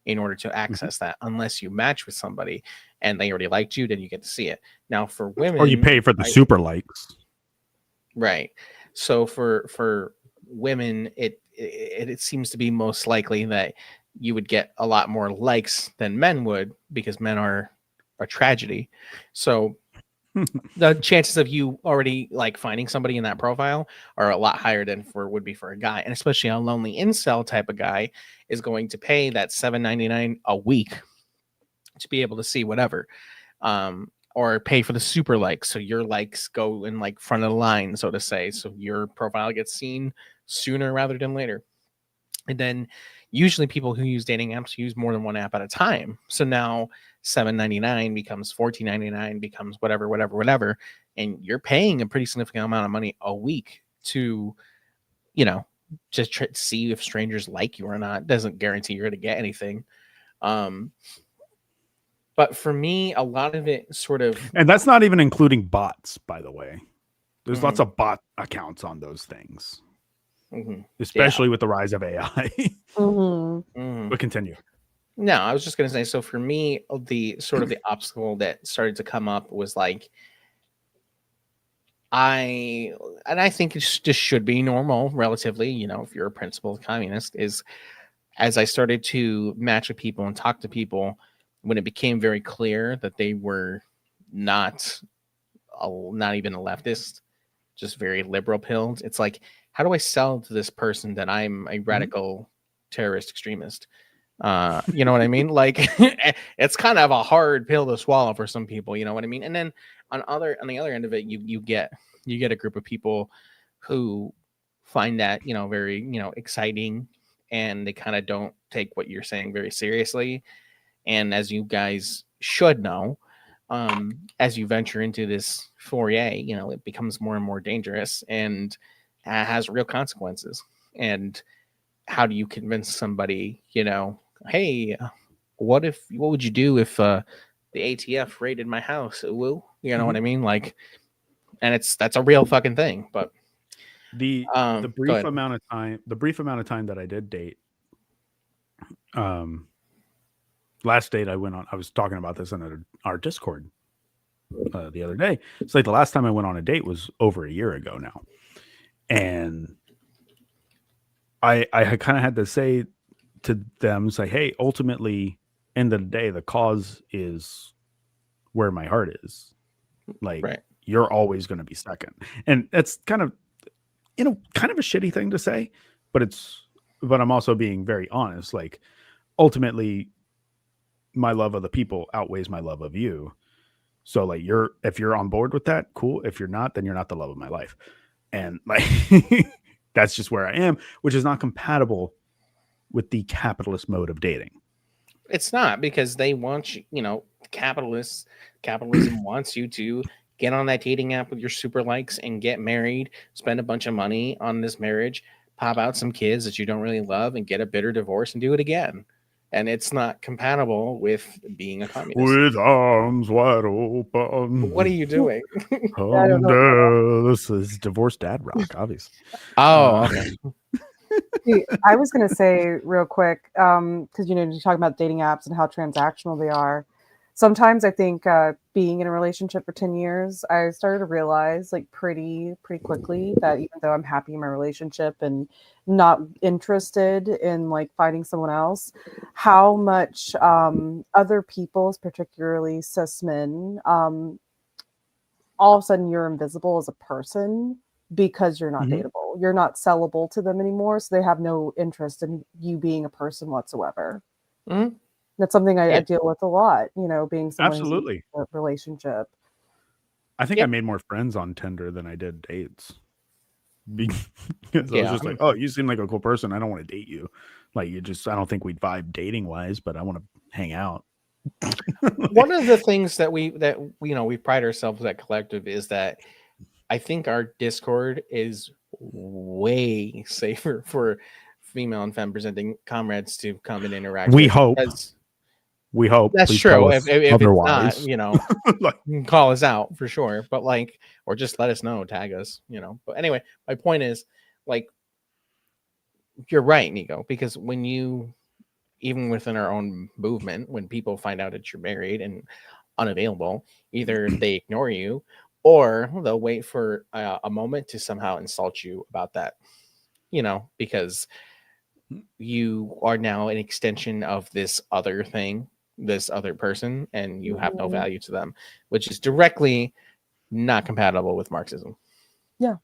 in order to access that. Unless you match with somebody and they already liked you, then you get to see it. Now for women, or you pay for the super likes, right? So for women, it seems to be most likely that you would get a lot more likes than men would, because men are a tragedy. So the chances of you already like finding somebody in that profile are a lot higher than would be for a guy. And especially a lonely incel type of guy is going to pay that $7.99 a week to be able to see whatever, or pay for the super likes, so your likes go in like front of the line, so to say, so your profile gets seen sooner rather than later. And then usually people who use dating apps use more than one app at a time. So now $7.99 becomes $14.99, becomes whatever, and you're paying a pretty significant amount of money a week to, just try to see if strangers like you or not. Doesn't guarantee you're going to get anything. But for me, a lot of it sort of, and that's not even including bots, by the way. There's lots of bot accounts on those things. Especially with the rise of AI. But continue. No, I was just going to say, so for me, the sort of the obstacle that started to come up was like, I think it just should be normal, relatively, if you're a principled communist, is as I started to match with people and talk to people, when it became very clear that they were not even a leftist, just very liberal pilled, it's like, how do I sell to this person that I'm a radical terrorist extremist? You know what I mean? Like, it's kind of a hard pill to swallow for some people. You know what I mean? And then on the other end of it, you get a group of people who find that very exciting, and they kind of don't take what you're saying very seriously. And as you guys should know, as you venture into this foray, it becomes more and more dangerous and has real consequences. And how do you convince somebody, hey, what would you do if the ATF raided my house? Woo, you know what I mean? Like, and that's a real fucking thing. But the brief amount of time that I did date, last date I went on, I was talking about this on our Discord the other day. It's like the last time I went on a date was over a year ago now. And I kind of had to say to them, say, hey, ultimately, end of the day, the cause is where my heart is. Like, You're always going to be second. And that's kind of, kind of a shitty thing to say, but I'm also being very honest. Like, ultimately, my love of the people outweighs my love of you. So like, if you're on board with that, cool. If you're not, then you're not the love of my life. And like, that's just where I am, which is not compatible with the capitalist mode of dating. It's not, because they want you, capitalism wants you to get on that dating app with your super likes and get married, spend a bunch of money on this marriage, pop out some kids that you don't really love, and get a bitter divorce and do it again. And it's not compatible with being a communist. With arms wide open. What are you doing? I don't know. This is divorced dad rock, obviously. Oh, okay. See, I was going to say real quick, because you're talking about dating apps and how transactional they are. Sometimes I think being in a relationship for 10 years, I started to realize like pretty quickly that even though I'm happy in my relationship and not interested in like finding someone else, how much other people's, particularly cis men, all of a sudden you're invisible as a person because you're not dateable. You're not sellable to them anymore. So they have no interest in you being a person whatsoever. Mm-hmm. That's something I deal with a lot, being someone Absolutely. who's in a relationship. I think I made more friends on Tinder than I did dates. Because I was just like, oh, you seem like a cool person. I don't want to date you. Like, I don't think we'd vibe dating wise, but I want to hang out. One of the things that we pride ourselves at Collective is that I think our Discord is way safer for female and femme presenting comrades to come and interact. We hope. That's Please true. If otherwise. it's not, you can call us out for sure. But or just let us know, tag us, But anyway, my point is, you're right, Nico, because when even within our own movement, when people find out that you're married and unavailable, either they ignore you or they'll wait for a moment to somehow insult you about that, because you are now an extension of this other thing, this other person, and you have no value to them, which is directly not compatible with Marxism. Yeah.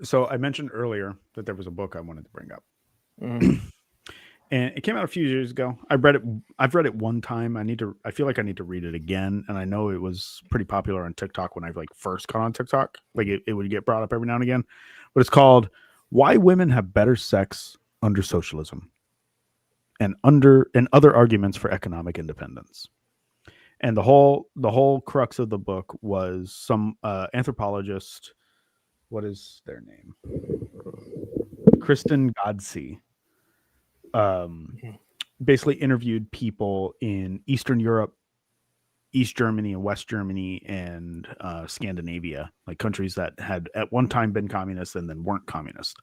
So I mentioned earlier that there was a book I wanted to bring up. And it came out a few years ago. I've read it one time. I feel like I need to read it again. And I know it was pretty popular on TikTok when I first got on TikTok. Like it would get brought up every now and again. But it's called Why Women Have Better Sex Under Socialism and Other Arguments for Economic Independence. And the whole crux of the book was some anthropologist. What is their name? Kristen Godsey. Basically interviewed people in Eastern Europe, East Germany and West Germany and Scandinavia, like countries that had at one time been communist and then weren't communist.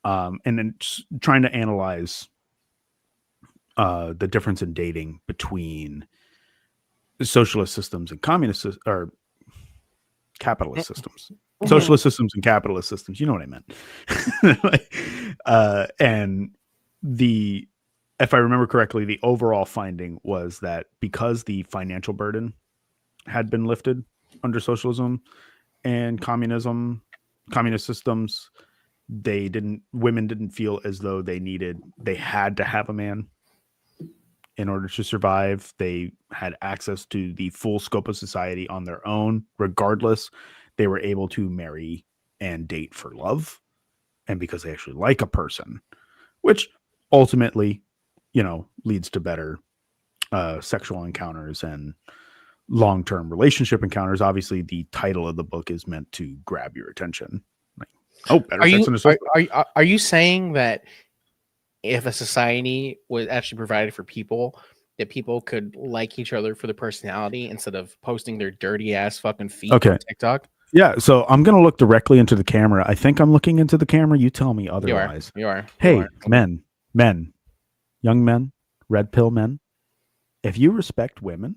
And then trying to analyze the difference in dating between socialist systems and capitalist systems. Socialist systems and capitalist systems. You know what I meant. And if I remember correctly, the overall finding was that because the financial burden had been lifted under socialism and communist systems, women didn't feel as though they had to have a man in order to survive. They had access to the full scope of society on their own. Regardless, they were able to marry and date for love and because they actually like a person, which ultimately, leads to better sexual encounters and long-term relationship encounters. Obviously, the title of the book is meant to grab your attention. Are you saying that if a society was actually provided for people, that people could like each other for the personality instead of posting their dirty ass fucking feet on TikTok? Yeah, so I'm going to look directly into the camera. I think I'm looking into the camera. You tell me otherwise. You are. Hey, men, young men, red pill men, if you respect women,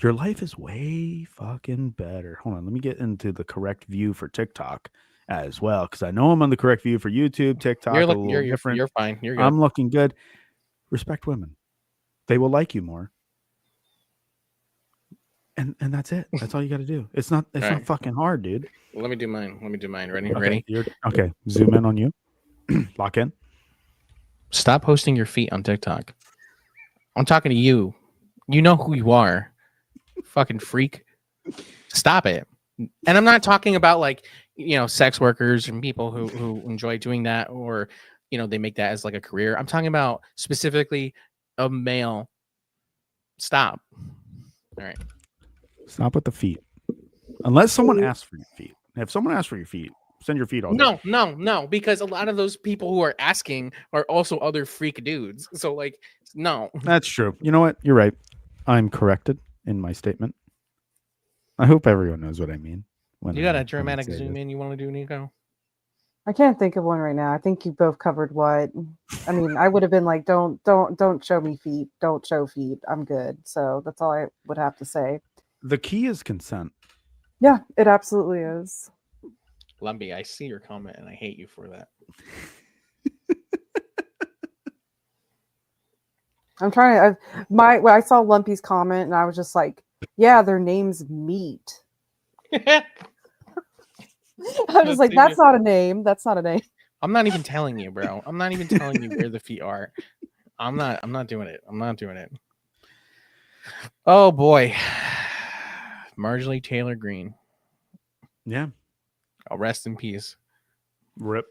your life is way fucking better. Hold on, let me get into the correct view for TikTok as well, because I know I'm on the correct view for YouTube, TikTok. You're different. You're fine. You're good. I'm looking good. Respect women. They will like you more. And that's it. That's all you got to do. It's not fucking hard, dude. Let me do mine. Ready? Okay, Ready? Okay. Zoom in on you. Lock in. Stop posting your feet on TikTok. I'm talking to you. You know who you are. Fucking freak. Stop it. And I'm not talking about sex workers and people who enjoy doing that, or they make that as like a career. I'm talking about specifically a male. Stop. All right. Stop with the feet. Unless someone asks for your feet. If someone asks for your feet, send your feet all day. No, because a lot of those people who are asking are also other freak dudes. So like, no. That's true. You know what? You're right. I'm corrected in my statement. I hope everyone knows what I mean. You got a dramatic zoom in you want to do, Nico? I can't think of one right now. I think you both covered what. I mean, I would have been like, don't show me feet. Don't show feet. I'm good. So that's all I would have to say. The key is consent. Yeah, it absolutely is. Lumpy, I see your comment and I hate you for that. I'm trying to. When I saw Lumpy's comment and I was just like, yeah, their name's Meat. I'm just like, that's not a name. That's not a name. I'm not even telling you, bro. I'm not even telling you where the feet are. I'm not doing it. I'm not doing it. Oh boy. Marjorie Taylor Greene. Yeah. I'll rest in peace. Rip.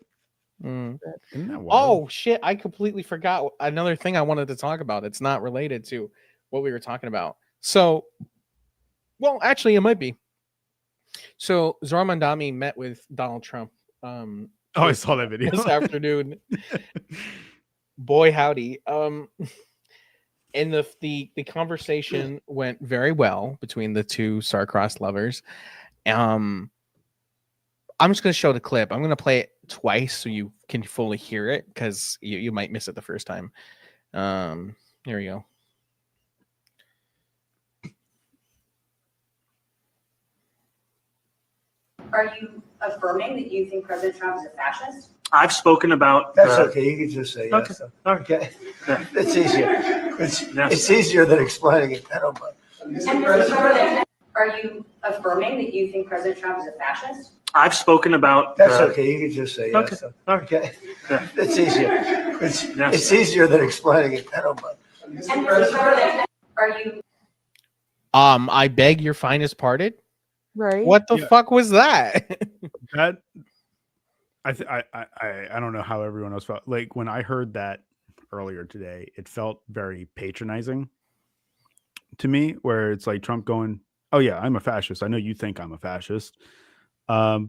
Mm. Isn't that wild? Oh shit, I completely forgot another thing I wanted to talk about. It's not related to what we were talking about. So, well, actually it might be. So Zohran Mamdani met with Donald Trump. I saw that video this afternoon. Boy, howdy. And the conversation went very well between the two star-crossed lovers. I'm just going to show the clip. I'm going to play it twice so you can fully hear it because you might miss it the first time. Here we go. Are you affirming that you think President Trump is a fascist? I've spoken about. That's okay. You can just say yes. Okay. All right. Okay. Yeah. It's easier. It's easier than explaining it. I don't know. Are you affirming that you think President Trump is a fascist? I've spoken about. That's okay. You can just say yes. Okay. All right. Okay. Yeah. It's easier. It's easier than explaining it. I don't know. Are you? I beg your finest pardon. Right. What the fuck was that? That I don't know how everyone else felt. Like when I heard that earlier today, it felt very patronizing to me, where it's like Trump going, "Oh yeah, I'm a fascist. I know you think I'm a fascist, but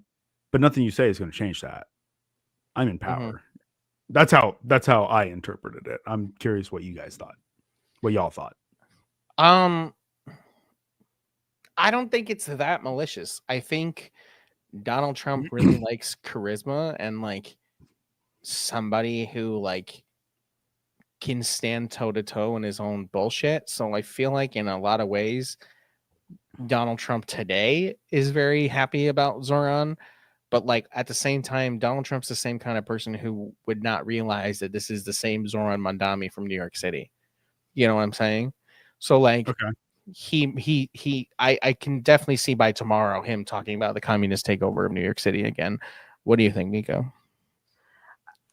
nothing you say is going to change that. I'm in power." Mm-hmm. That's how I interpreted it. I'm curious what you guys thought, what y'all thought. I don't think it's that malicious. I think Donald Trump really likes charisma and like somebody who like can stand toe to toe in his own bullshit. So I feel like in a lot of ways, Donald Trump today is very happy about Zohran, but like at the same time, Donald Trump's the same kind of person who would not realize that this is the same Zohran Mamdani from New York City. You know what I'm saying? So like, okay. I can definitely see by tomorrow him talking about the communist takeover of New York City again. What do you think, Nico?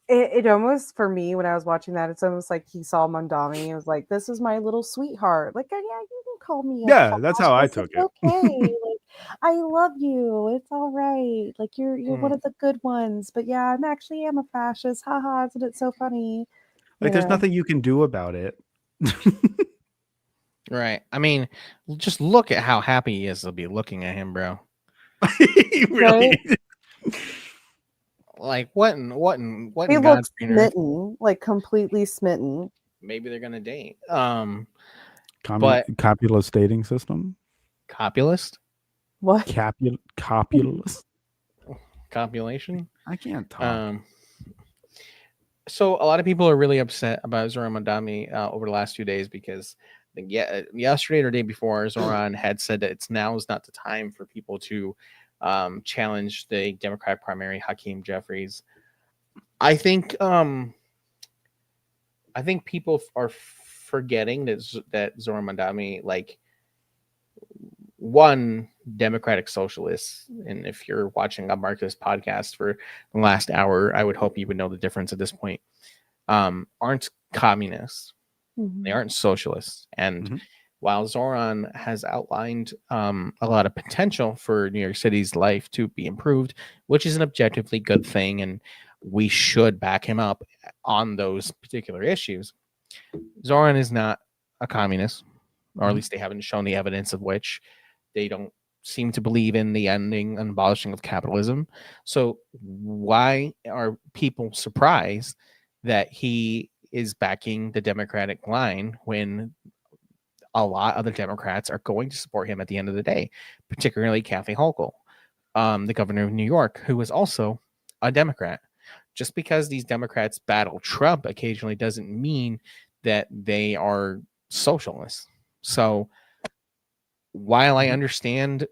It almost, for me, when I was watching that, it's almost like he saw Mamdani and was like, "This is my little sweetheart." Like, yeah, you can call me. That's how I took it. Okay, like, I love you. It's all right. Like you're one of the good ones. But yeah, I'm actually a fascist. Haha! Isn't it so funny? Like, there's nothing you can do about it. Right. I mean, just look at how happy he is to be looking at him, bro. Really? Right? Like what in he looks smitten, like completely smitten. Maybe they're gonna date. But copulist dating system. Copulist? What? Copulist? Copulation? I can't talk. So a lot of people are really upset about Zohran Mamdani over the last few days because yesterday or the day before, Zohran had said that now is not the time for people to challenge the Democratic primary, Hakeem Jeffries. I think people are forgetting that Zohran Mamdani, like, one, Democratic socialists, and if you're watching a Marxist podcast for the last hour, I would hope you would know the difference at this point, aren't communists. Mm-hmm. They aren't socialists. And while Zohran has outlined a lot of potential for New York City's life to be improved, which is an objectively good thing, and we should back him up on those particular issues. Zoran is not a communist, or at least they haven't shown the evidence of which. They don't seem to believe in the ending and abolishing of capitalism. So why are people surprised that he is backing the Democratic line when a lot of the Democrats are going to support him at the end of the day, particularly Kathy Hochul, the governor of New York, who is also a Democrat. Just because these Democrats battle Trump occasionally doesn't mean that they are socialists. So while I understand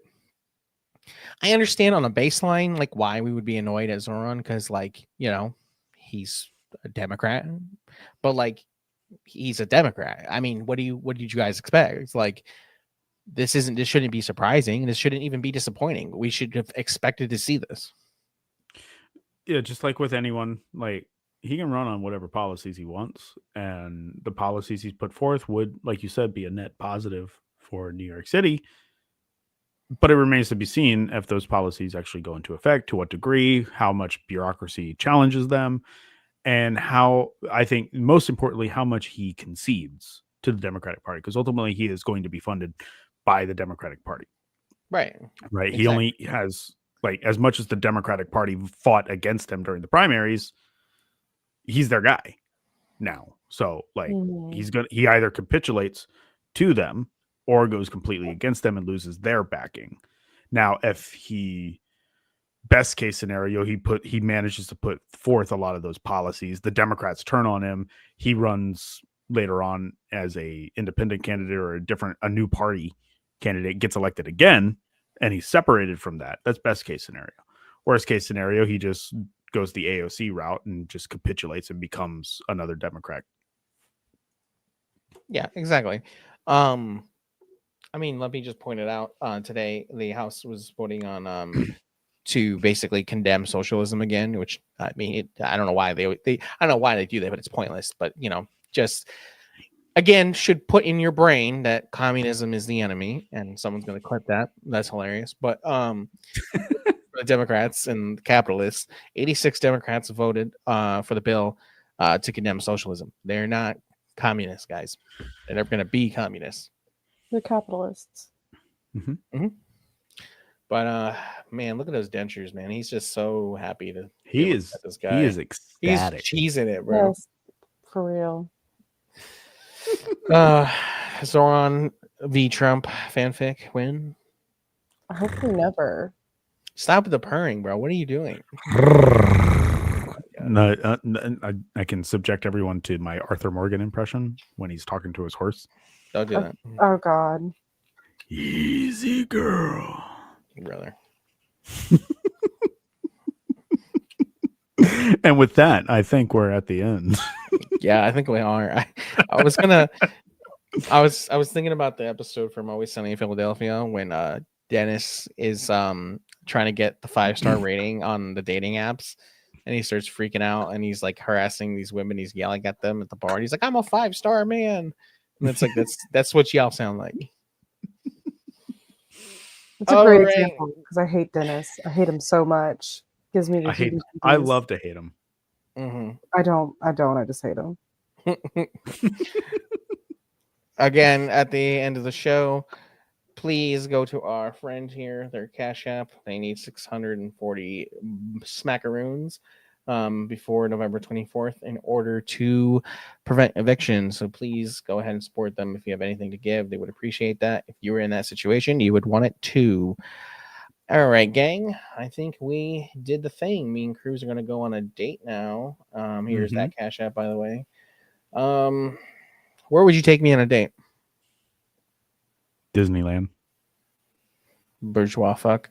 on a baseline, like why we would be annoyed at Zoran, because like, you know, he's a Democrat, but like he's a Democrat. I mean, what did you guys expect? It's like this shouldn't be surprising. This shouldn't even be disappointing. We should have expected to see this. Yeah, just like with anyone, like he can run on whatever policies he wants, and the policies he's put forth would, like you said, be a net positive for New York City. But it remains to be seen if those policies actually go into effect, to what degree, how much bureaucracy challenges them, and how, I think most importantly, how much he concedes to the Democratic Party, because ultimately he is going to be funded by the Democratic Party. Right. Exactly. He only has, like, as much as the Democratic Party fought against him during the primaries, he's their guy now. So like he either capitulates to them or goes completely against them and loses their backing. Now, if best case scenario, he manages to put forth a lot of those policies, the Democrats turn on him, he runs later on as a independent candidate or a new party candidate, gets elected again, and he's separated from that. That's best case scenario. Worst case scenario, he just goes the AOC route and just capitulates and becomes another Democrat. Yeah, exactly. I mean, let me just point it out. Today, the House was voting on to basically condemn socialism again, which I mean, I don't know why they I don't know why they do that, but it's pointless. But you know, just again, should put in your brain that communism is the enemy, and someone's going to clip that. That's hilarious. But the Democrats and capitalists, 86 Democrats voted for the bill to condemn socialism. They're not communists, guys. They're never going to be communists. They're capitalists. But man, look at those dentures, man. He's just so happy to. He is. This guy. He is ecstatic. He's cheesing it, bro. Yes, for real. Zoran v. Trump fanfic win. Hopefully never. Stop with the purring, bro. What are you doing? No, I can subject everyone to my Arthur Morgan impression when he's talking to his horse. Don't do that. Oh God. Easy girl. Brother. And with that, I think we're at the end. Yeah, I think we are. I was thinking about the episode from Always Sunny in Philadelphia when Dennis is trying to get the 5-star rating on the dating apps, and he starts freaking out and he's like harassing these women. He's yelling at them at the bar. And he's like, "I'm a 5-star man," and it's like that's what y'all sound like. It's a great example because I hate Dennis. I hate him so much. Gives me the I love to hate him. Mm-hmm. I don't. I just hate him. Again, at the end of the show, please go to our friend here, their Cash App. They need 640 smackaroons before November 24th in order to prevent eviction. So please go ahead and support them. If you have anything to give, they would appreciate that. If you were in that situation, you would want it too. All right, gang. I think we did the thing. Me and Cruz are going to go on a date now. Here's that Cash App, by the way. Where would you take me on a date? Disneyland. Bourgeois fuck.